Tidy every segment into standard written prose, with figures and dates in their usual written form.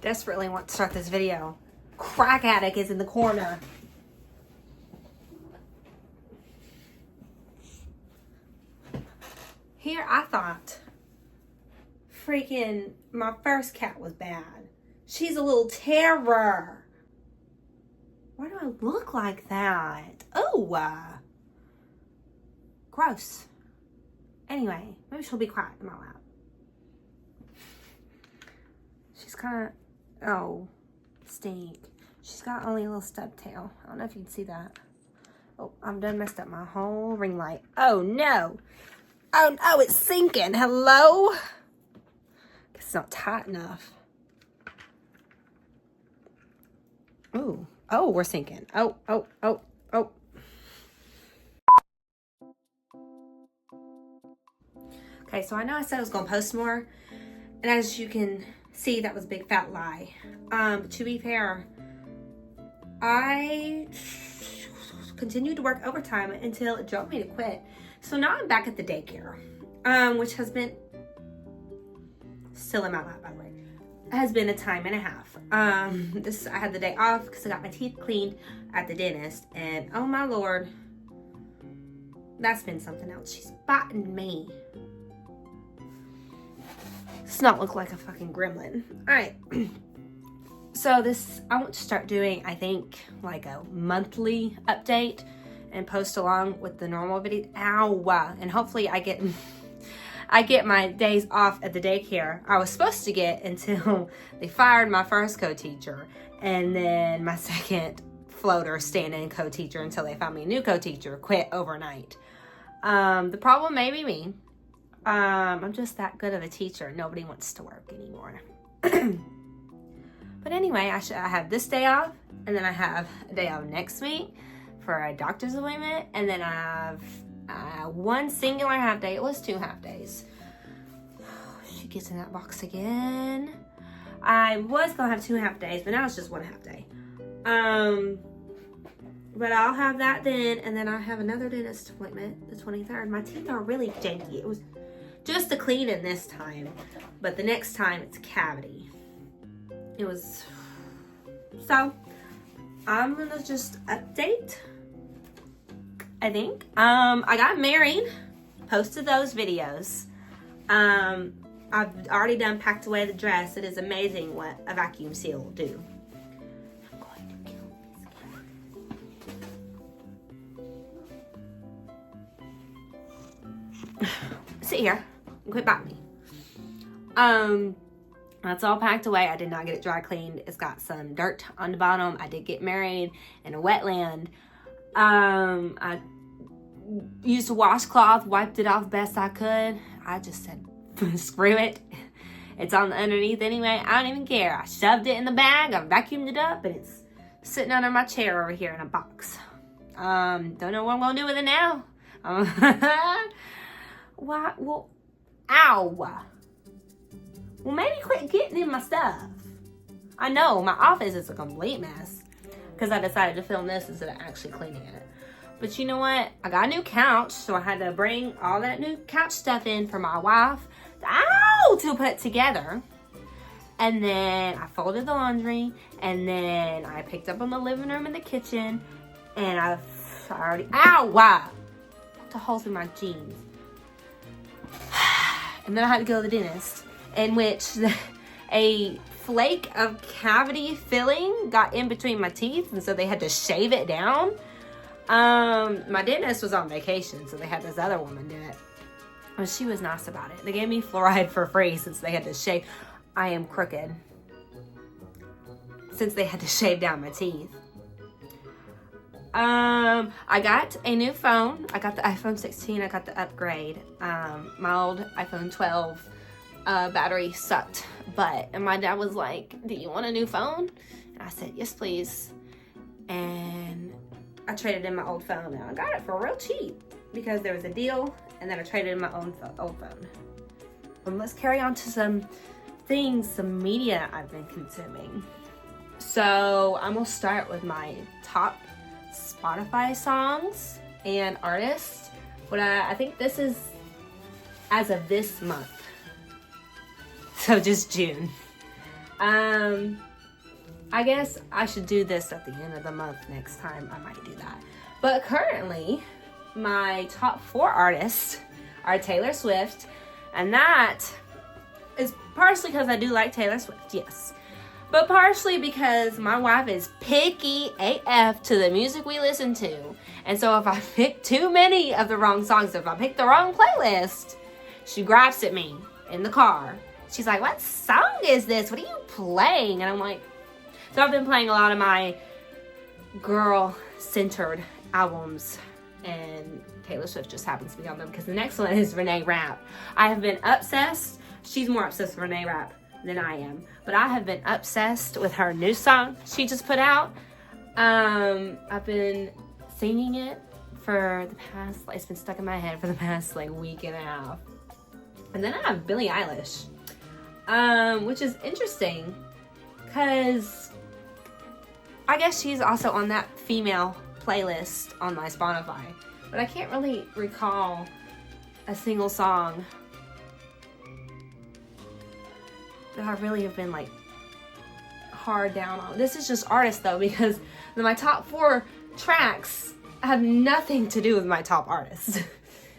desperately want to start this video. Crack addict is in the corner. Here, I thought freaking my first cat was bad. She's a little terror. Why do I look like that? Oh, gross. Anyway, maybe she'll be quiet in my lap. She's kind of, oh, stink. She's got only a little stub tail. I don't know if you can see that. Oh, I've done messed up my whole ring light. Oh no. Oh no, it's sinking. Hello? It's not tight enough. Ooh. Oh, we're sinking. Oh. Okay, so I know I said I was gonna post more, and as you can see, that was a big fat lie. To be fair, I continued to work overtime until it drove me to quit. So now I'm back at the daycare, which has been still in my lap, by the way. Has been a time and a half. I had the day off because I got my teeth cleaned at the dentist, and oh my lord, that's been something else. She's biting me. Does not look like a fucking gremlin. All right. So this, I want to start doing, I think, like a monthly update and post along with the normal video. Ow! And hopefully I get my days off at the daycare. I was supposed to get until they fired my first co-teacher, and then my second floater stand-in co-teacher until they found me a new co-teacher quit overnight. The problem may be me. I'm just that good of a teacher. Nobody wants to work anymore. But anyway, I have this day off, and then I have a day off next week for a doctor's appointment, and then I have one singular half day. It was 2 half days. She gets in that box again. I was gonna have 2 half days, but now it's just 1 half day. But I'll have that then, and then I have another dentist appointment the 23rd. My teeth are really janky. It was just a cleaning this time, but the next time it's cavity. It was, so I'm gonna just update, I think. I got married, posted those videos. I've already done packed away the dress. It is amazing what a vacuum seal will do. I'm going to kill this cat. Sit here and quit biting me. That's all packed away. I did not get it dry cleaned. It's got some dirt on the bottom. I did get married in a wetland. I used a washcloth, wiped it off best I could. I just said, screw it. It's on the underneath anyway. I don't even care. I shoved it in the bag. I vacuumed it up, and it's sitting under my chair over here in a box. Don't know what I'm gonna do with it now. Why? Well, ow. Well, maybe quit getting in my stuff. I know, my office is a complete mess because I decided to film this instead of actually cleaning it. But you know what? I got a new couch, so I had to bring all that new couch stuff in for my wife to put together. And then I folded the laundry, and then I picked up on the living room and the kitchen, and I already, poked a hole through my jeans. And then I had to go to the dentist, in which a flake of cavity filling got in between my teeth, and so they had to shave it down. My dentist was on vacation, so they had this other woman do it. But she was nice about it. They gave me fluoride for free since they had to shave. I am crooked. Since they had to shave down my teeth. I got a new phone. I got the iPhone 16. I got the upgrade. My old iPhone 12 battery sucked. And my dad was like, do you want a new phone? And I said, yes, please. And I traded in my old phone, and I got it for real cheap because there was a deal, and then I traded in my old phone. Let's carry on to some media I've been consuming. So I'm gonna start with my top Spotify songs and artists. But I think this is as of this month, so just June. I guess I should do this at the end of the month next time. I might do that. But currently, my top 4 artists are Taylor Swift, and that is partially because I do like Taylor Swift, yes. But partially because my wife is picky AF to the music we listen to. And so if I pick too many of the wrong songs, if I pick the wrong playlist, she grabs at me in the car. She's like, what song is this? What are you playing? And I'm like, so I've been playing a lot of my girl-centered albums, and Taylor Swift just happens to be on them because the next one is Renee Rapp. I have been obsessed. She's more obsessed with Renee Rapp than I am, but I have been obsessed with her new song she just put out. I've been singing it for the past, it's been stuck in my head for the past like week and a half. And then I have Billie Eilish, which is interesting because I guess she's also on that female playlist on my Spotify, but I can't really recall a single song that I really have been like hard down on. This is just artists though, because my top 4 tracks have nothing to do with my top artists.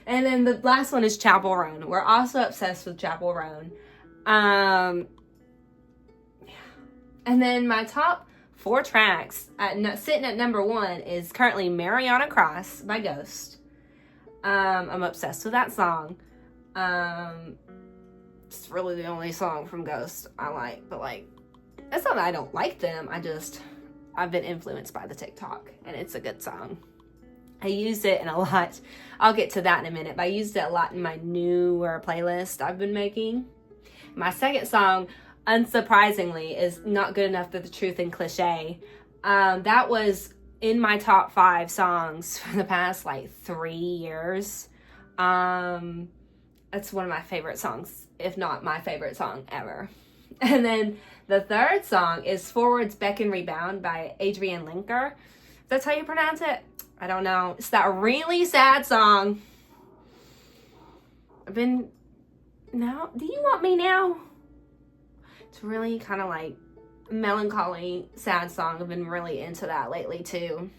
And then the last one is Chapel Roan. We're also obsessed with Chapel Roan. And then my top 4 tracks sitting at number 1 is currently Mariana Cross by Ghost. I'm obsessed with that song. It's really the only song from Ghost I like, but like, it's not that I don't like them. I've been influenced by the TikTok, and it's a good song. I used it in a lot. I'll get to that in a minute, but I used it a lot in my newer playlist I've been making. My second song, unsurprisingly, is Not Good Enough for the Truth and Cliche. That was in my top 5 songs for the past like 3 years. That's one of my favorite songs, if not my favorite song ever. And then the third song is Forwards, Beck and Rebound by Adrienne Linker. That's how you pronounce it? I don't know. It's that really sad song. Now, do you want me now? It's really kind of like melancholy, sad song. I've been really into that lately too.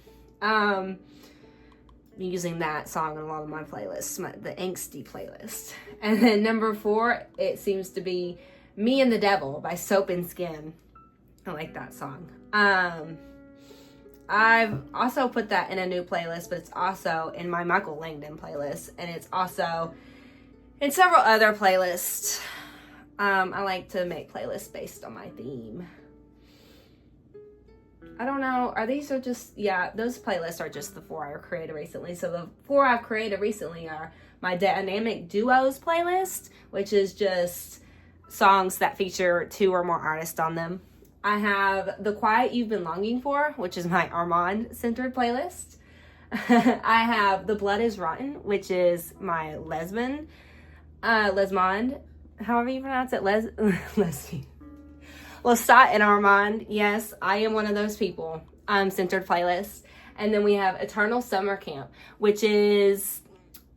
Using that song in a lot of my playlists, the angsty playlist. And then number 4, it seems to be Me and the Devil by Soap and Skin. I like that song. I've also put that in a new playlist, but it's also in my Michael Langdon playlist, and it's also in several other playlists. I like to make playlists based on my theme. I don't know, those playlists are just the 4 I've created recently. So the 4 I've created recently are my Dynamic Duos playlist, which is just songs that feature 2 or more artists on them. I have The Quiet You've Been Longing For, which is my Armand-centered playlist. I have The Blood Is Rotten, which is my Lesmond, however you pronounce it, Lesbian. Lestat and Armand, yes, I am one of those people, centered playlist. And then we have Eternal Summer Camp, which is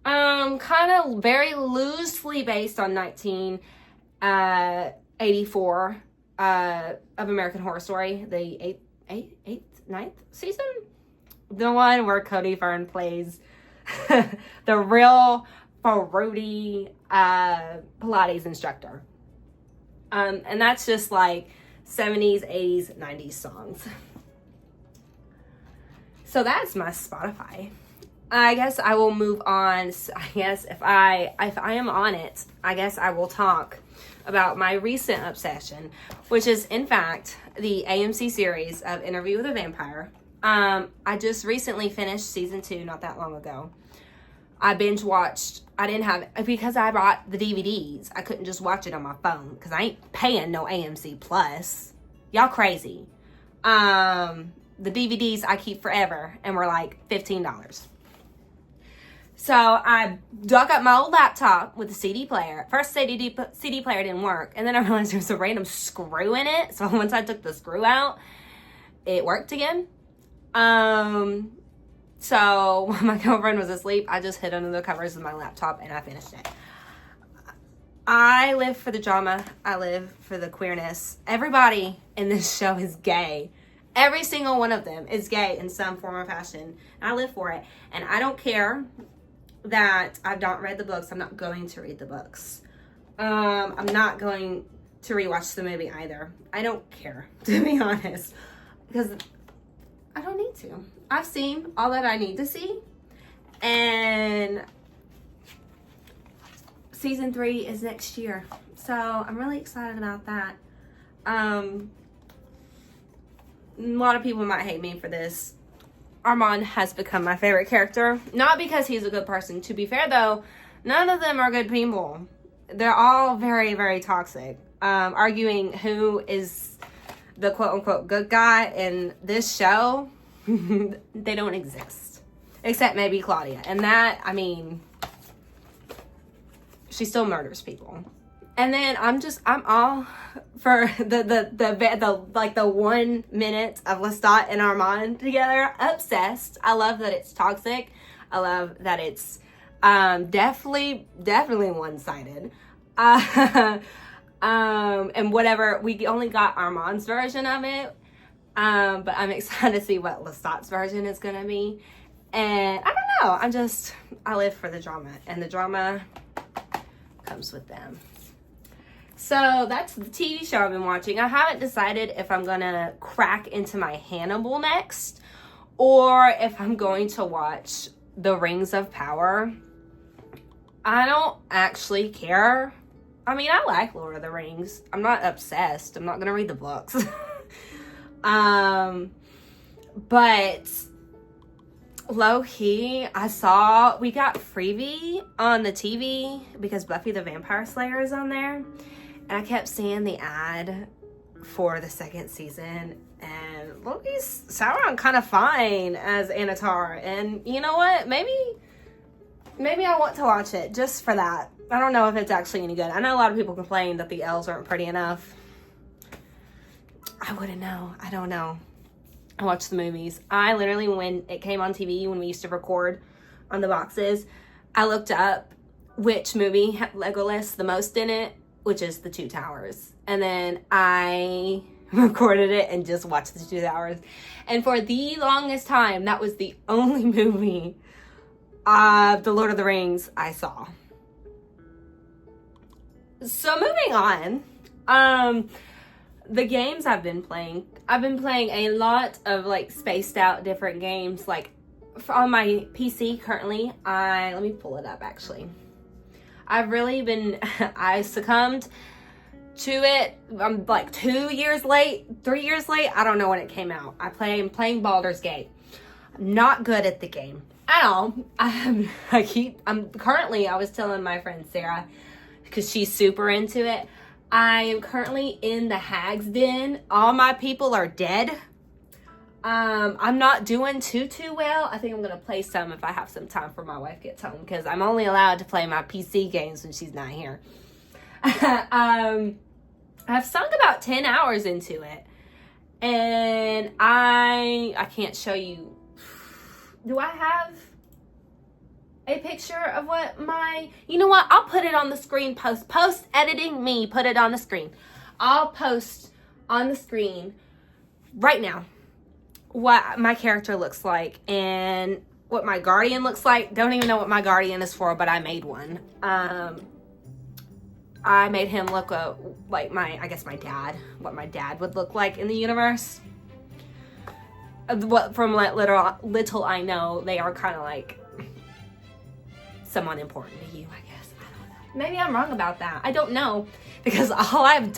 kind of very loosely based on 1984 of American Horror Story, the ninth season? The one where Cody Fern plays the real fruity Pilates instructor. And that's just like 70s, 80s, 90s songs. So that's my Spotify. I guess I will move on. I guess if I am on it, I guess I will talk about my recent obsession, which is in fact the AMC series of Interview with a Vampire. I just recently finished season 2 not that long ago. I binge watched. Because I bought the DVDs, I couldn't just watch it on my phone because I ain't paying no AMC Plus. Y'all crazy. The DVDs I keep forever and were like $15. So I dug up my old laptop with a CD player. First CD player didn't work, and then I realized there was a random screw in it. So once I took the screw out, it worked again. So when my girlfriend was asleep, I just hid under the covers of my laptop and I finished it. I live for the drama. I live for the queerness. Everybody in this show is gay. Every single one of them is gay in some form or fashion. I live for it. And I don't care that I've not read the books. I'm not going to read the books. I'm not going to rewatch the movie either. I don't care, to be honest. Because I don't need to. I've seen all that I need to see. And season 3 is next year. So I'm really excited about that. A lot of people might hate me for this. Armand has become my favorite character. Not because he's a good person. To be fair though, none of them are good people. They're all very, very toxic. Arguing who is the quote-unquote good guy in this show. They don't exist. Except maybe Claudia. And that, I mean, she still murders people. And then I'm all for the 1 minute of Lestat and Armand together. Obsessed. I love that it's toxic. I love that it's definitely one-sided. And whatever, we only got Armand's version of it. But I'm excited to see what Lestat's version is gonna be. And I don't know, I live for the drama, and the drama comes with them. So that's the TV show I've been watching. I haven't decided if I'm gonna crack into my Hannibal next, or if I'm going to watch The Rings of Power. I don't actually care. I mean, I like Lord of the Rings. I'm not obsessed. I'm not gonna read the books. But low-key, we got freebie on the TV because Buffy the Vampire Slayer is on there. And I kept seeing the ad for the 2nd season. And Loki's Sauron kind of fine as Anatar. And you know what? Maybe I want to watch it just for that. I don't know if it's actually any good. I know a lot of people complain that the elves aren't pretty enough. I wouldn't know. I don't know. I watched the movies. I literally, when it came on TV, when we used to record on the boxes, I looked up which movie had Legolas the most in it, which is The Two Towers. And then I recorded it and just watched The Two Towers. And for the longest time, that was the only movie of The Lord of the Rings I saw. So moving on, the games I've been playing a lot of like spaced out different games. Like on my PC currently, let me pull it up actually. I succumbed to it. I'm like 2 years late, 3 years late. I don't know when it came out. I'm playing Baldur's Gate. I'm not good at the game at all. I was telling my friend Sarah, because she's super into it. I am currently in the Hag's Den. All my people are dead. I'm not doing too well. I think I'm going to play some if I have some time before my wife gets home, because I'm only allowed to play my PC games when she's not here. I've sunk about 10 hours into it. And I can't show you. Do I have a picture of what you know what? I'll put it on the screen. Post editing me. Put it on the screen. I'll post on the screen right now what my character looks like and what my guardian looks like. Don't even know what my guardian is for, but I made one. I made him look like my dad. What my dad would look like in the universe. From little I know, they are kind of like someone important to you, I guess. I don't know. Maybe I'm wrong about that. I don't know. Because all I've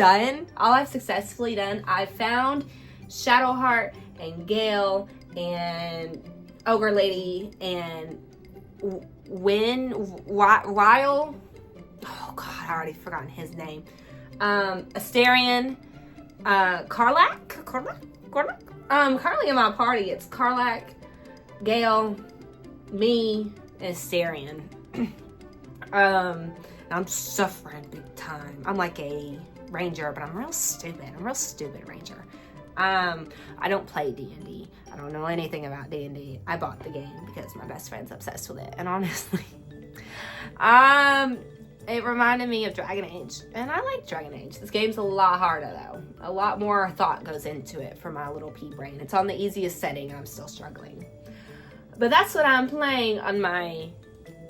successfully done, I've found Shadowheart and Gale and Ogre Lady and Ryle. Oh God, I already forgotten his name. Asterion, Karlak? Currently in my party, it's Karlak, Gale, me, and Asterion. I'm suffering big time. I'm like a ranger, but I'm real stupid. I'm a real stupid ranger. I don't play D&D. I don't know anything about D&D. I bought the game because my best friend's obsessed with it. And honestly, it reminded me of Dragon Age, and I like Dragon Age. This game's a lot harder though. A lot more thought goes into it for my little pea brain. It's on the easiest setting, and I'm still struggling. But that's what I'm playing on my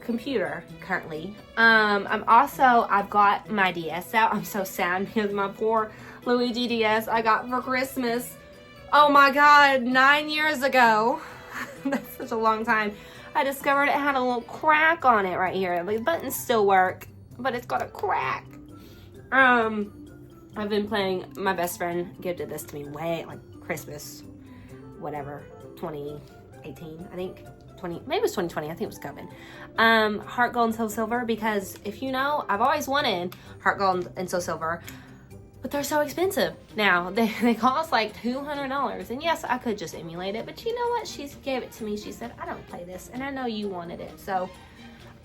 computer currently. I've got my DS out. I'm so sad because my poor Luigi DS I got for Christmas. Oh my God, 9 years ago. That's such a long time. I discovered it had a little crack on it right here. The buttons still work, but it's got a crack. I've been playing, my best friend gifted this to me way, like Christmas, whatever, 2018, I think. Maybe it was 2020, I think it was COVID. Heart Gold and Soul Silver, because if you know, I've always wanted Heart Gold and Soul Silver, but they're so expensive now. They cost like $200. And yes, I could just emulate it, but you know what? She gave it to me. She said, I don't play this, and I know you wanted it. So,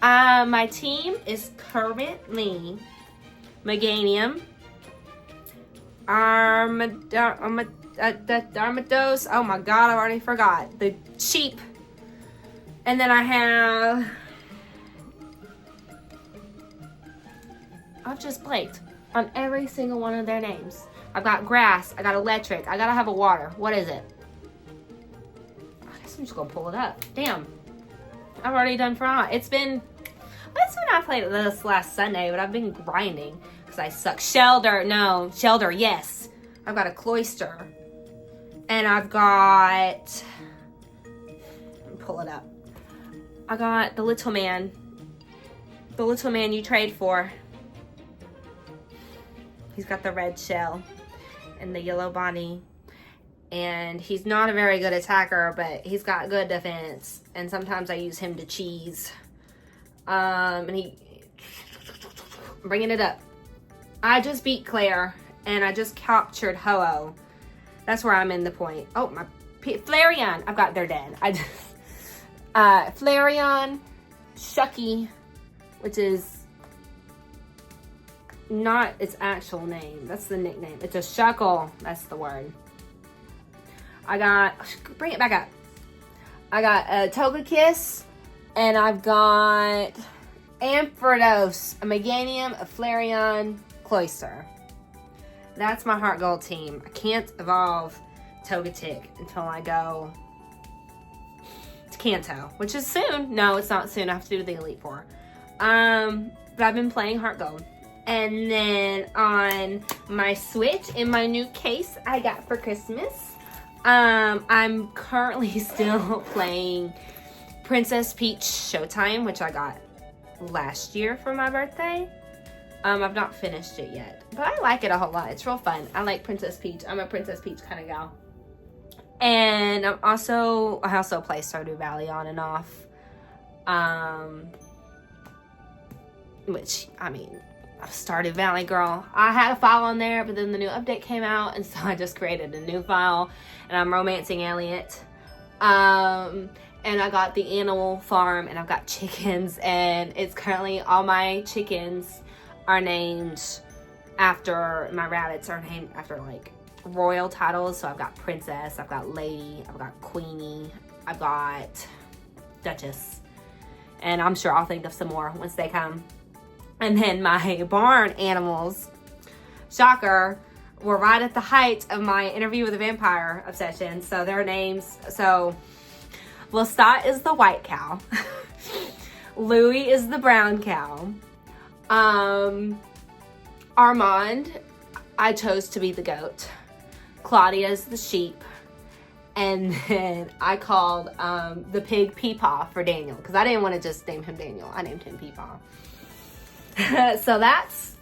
my team is currently Meganium, Armados. Oh my God, I already forgot. The sheep. And then I have... I've just blanked on every single one of their names. I've got grass, I got electric, I gotta have a water. What is it? I guess I'm just gonna pull it up. Damn. I've already done forgot. That's when I played this last Sunday, but I've been grinding because I suck. Shelter, yes. I've got a Cloister. And I've got... Pull it up. I got the little man. The little man you trade for. He's got the red shell and the yellow body. And he's not a very good attacker, but he's got good defense. And sometimes I use him to cheese. And he... Bringing it up. I just beat Claire. And I just captured Ho-Oh. That's where I'm in the point. Oh, my... Flareon. I've got... They're dead. I just... Flareon, Shucky, which is not its actual name. That's the nickname. It's a Shuckle. That's the word. Bring it back up. I got a Togekiss, and I've got Ampharos, a Meganium, a Flareon, Cloyster. That's my Heart Gold team. I can't evolve Togetic until I go to Kanto, which is soon. No, it's not soon. I have to do the Elite Four. But I've been playing Heart Gold. And then on my Switch, in my new case I got for Christmas, I'm currently still playing Princess Peach Showtime, which I got last year for my birthday. I've not finished it yet, but I like it a whole lot. It's real fun. I like Princess Peach. I'm a Princess Peach kind of gal. And I also play Stardew Valley on and off. Which, I mean, Stardew Valley girl. I had a file on there, but then the new update came out, and so I just created a new file, and I'm romancing Elliot. And I got the animal farm, and I've got chickens, and it's currently all my chickens are named after, my rabbits are named after like royal titles. So I've got Princess, I've got Lady, I've got Queenie, I've got Duchess, and I'm sure I'll think of some more once they come. And then my barn animals, shocker, were right at the height of my Interview with a Vampire obsession. So their names, so Lestat is the white cow. Louie is the brown cow. Armand, I chose to be the goat. Claudia is the sheep. And then I called the pig Peepaw for Daniel, because I didn't want to just name him Daniel. I named him Peepaw. So that's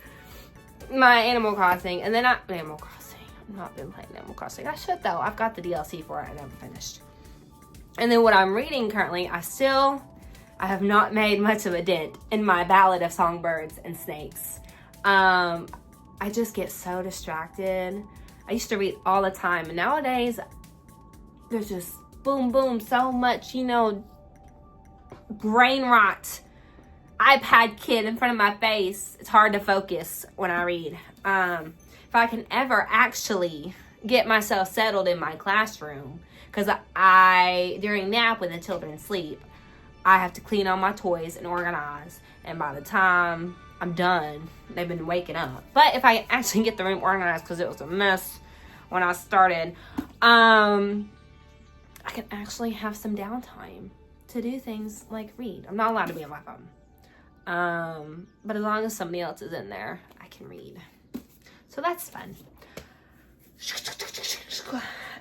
my Animal Crossing. And then Animal Crossing. I've not been playing Animal Crossing. I should though. I've got the DLC for it. I never finished. And then what I'm reading currently, I have not made much of a dent in my Ballad of Songbirds and Snakes. I just get so distracted. I used to read all the time, and nowadays there's just boom, boom, so much, brain rot. iPad kid in front of my face. It's hard to focus when I read. If I can ever actually get myself settled in my classroom, because during nap when the children sleep, I have to clean all my toys and organize. And by the time I'm done. They've been waking up. But if I actually get the room organized, because it was a mess when I started, I can actually have some downtime to do things like read. I'm not allowed to be on my phone. But as long as somebody else is in there, I can read. So that's fun.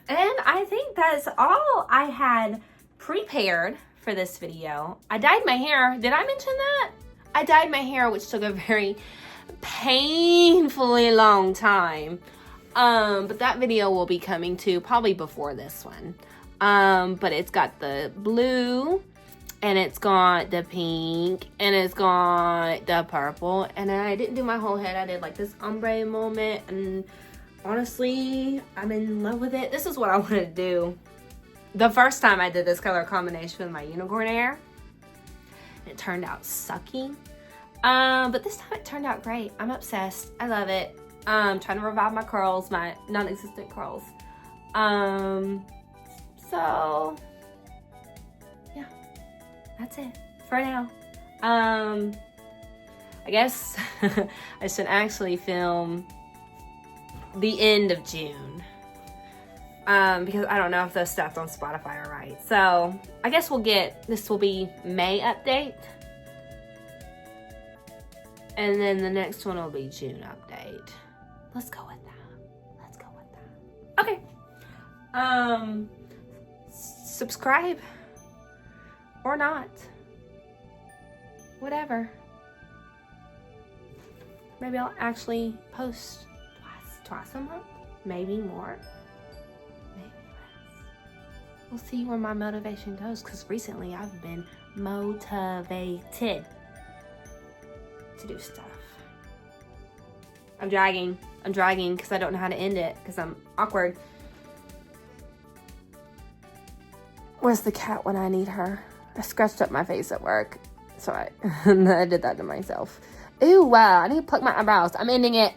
And I think that's all I had prepared for this video. I dyed my hair. Did I mention that? I dyed my hair, which took a very painfully long time. But that video will be coming too, probably before this one. But it's got the blue, and it's got the pink, and it's got the purple. And I didn't do my whole head. I did like this ombre moment, and honestly, I'm in love with it. This is what I want to do. The first time I did this color combination with my unicorn hair, it turned out sucky. But this time it turned out great. I'm obsessed. I love it. I'm trying to revive my curls, my non-existent curls. So yeah, that's it for now. I guess I should actually film the end of June. Because I don't know if those stats on Spotify are right. So I guess this will be May update. And then the next one will be June update. Let's go with that. Okay. Subscribe. Or not. Whatever. Maybe I'll actually post twice a month. Maybe more. Maybe less. We'll see where my motivation goes, because recently I've been motivated to do stuff. I'm dragging because I don't know how to end it, because I'm awkward. Where's the cat when I need her? I scratched up my face at work, so I did that to myself. Ooh, wow, I need to pluck my eyebrows. I'm ending it.